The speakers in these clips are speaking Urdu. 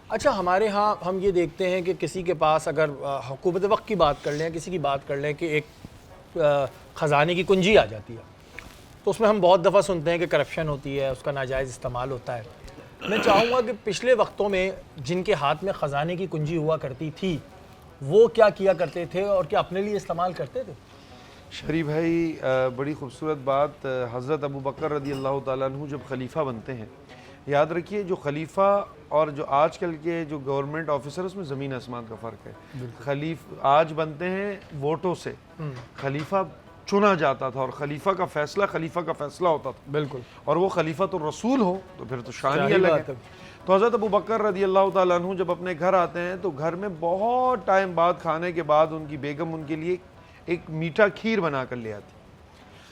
اچھا ہمارے ہاں ہم یہ دیکھتے ہیں کہ کسی کے پاس اگر حکومت وقت کی بات کر لیں، کسی کی بات کر لیں کہ ایک خزانے کی کنجی آ جاتی ہے، تو اس میں ہم بہت دفعہ سنتے ہیں کہ کرپشن ہوتی ہے، اس کا ناجائز استعمال ہوتا ہے۔ میں چاہوں گا کہ پچھلے وقتوں میں جن کے ہاتھ میں خزانے کی کنجی ہوا کرتی تھی وہ کیا کیا کرتے تھے اور کیا اپنے لیے استعمال کرتے تھے؟ شریف بھائی، بڑی خوبصورت بات، حضرت ابو بکر رضی اللہ تعالیٰ عنہ جب خلیفہ بنتے ہیں، یاد رکھیے جو خلیفہ اور جو آج کل کے جو گورنمنٹ آفیسر، اس میں زمین آسمان کا فرق ہے۔ آج بنتے ہیں ووٹوں سے، خلیفہ چنا جاتا تھا اور خلیفہ کا فیصلہ ہوتا تھا، بالکل، اور وہ خلیفۃ الرسول ہو تو پھر تو شان ہی ظاہری الگ بات ہے۔ تو حضرت ابو بکر رضی اللہ تعالیٰ عنہ جب اپنے گھر آتے ہیں تو گھر میں بہت ٹائم بعد کھانے کے بعد ان کی بیگم ان کے لیے ایک میٹھا کھیر بنا کر لے آتی۔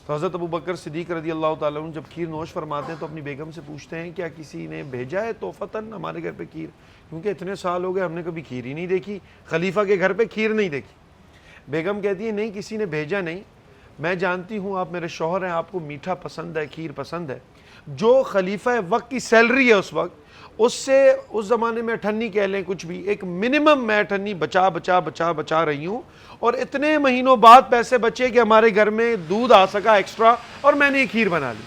تو حضرت ابو بکر صدیق رضی اللہ تعالیٰ عنہ جب کھیر نوش فرماتے ہیں تو اپنی بیگم سے پوچھتے ہیں کیا کسی نے بھیجا ہے توفتاً ہمارے گھر پہ کھیر، کیونکہ اتنے سال ہو گئے ہم نے کبھی کھیر ہی نہیں دیکھی، خلیفہ کے گھر پہ کھیر نہیں دیکھی۔ بیگم کہتی ہے نہیں، کسی نے بھیجا نہیں، میں جانتی ہوں آپ میرے شوہر ہیں، آپ کو میٹھا پسند ہے، کھیر پسند ہے۔ جو خلیفہ وقت کی سیلری ہے اس وقت، اس سے اس زمانے میں اٹھنی کہہ لیں کچھ بھی، ایک منیمم میں اٹھنی بچا رہی ہوں، اور اتنے مہینوں بعد پیسے بچے کہ ہمارے گھر میں دودھ آ سکا ایکسٹرا اور میں نے یہ کھیر بنا لی۔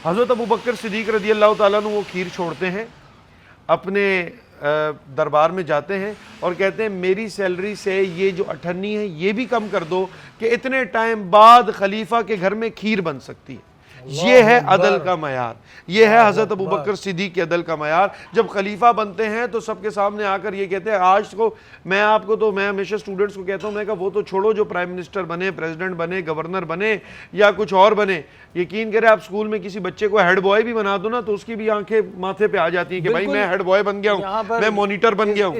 حضرت ابو بکر صدیق رضی اللہ تعالیٰ عنہ وہ کھیر چھوڑتے ہیں، اپنے دربار میں جاتے ہیں اور کہتے ہیں میری سیلری سے یہ جو اٹھنی ہے یہ بھی کم کر دو کہ اتنے ٹائم بعد خلیفہ کے گھر میں کھیر بن سکتی ہے۔ یہ ہے عدل کا معیار، یہ ہے حضرت ابو بکر صدیق کے عدل کا معیار۔ جب خلیفہ بنتے ہیں تو سب کے سامنے آ کر یہ کہتے ہیں، آج کو میں آپ کو تو میں ہمیشہ اسٹوڈنٹس کو کہتا ہوں، میں کہا وہ تو چھوڑو جو پرائم منسٹر بنے، پریزیڈنٹ بنے، گورنر بنے یا کچھ اور بنے، یقین کریں آپ اسکول میں کسی بچے کو ہیڈ بوائے بھی بنا دو نا تو اس کی بھی آنکھیں ماتھے پہ آ جاتی ہیں کہ بھائی میں ہیڈ بوائے بن گیا ہوں، میں مانیٹر بن گیا ہوں۔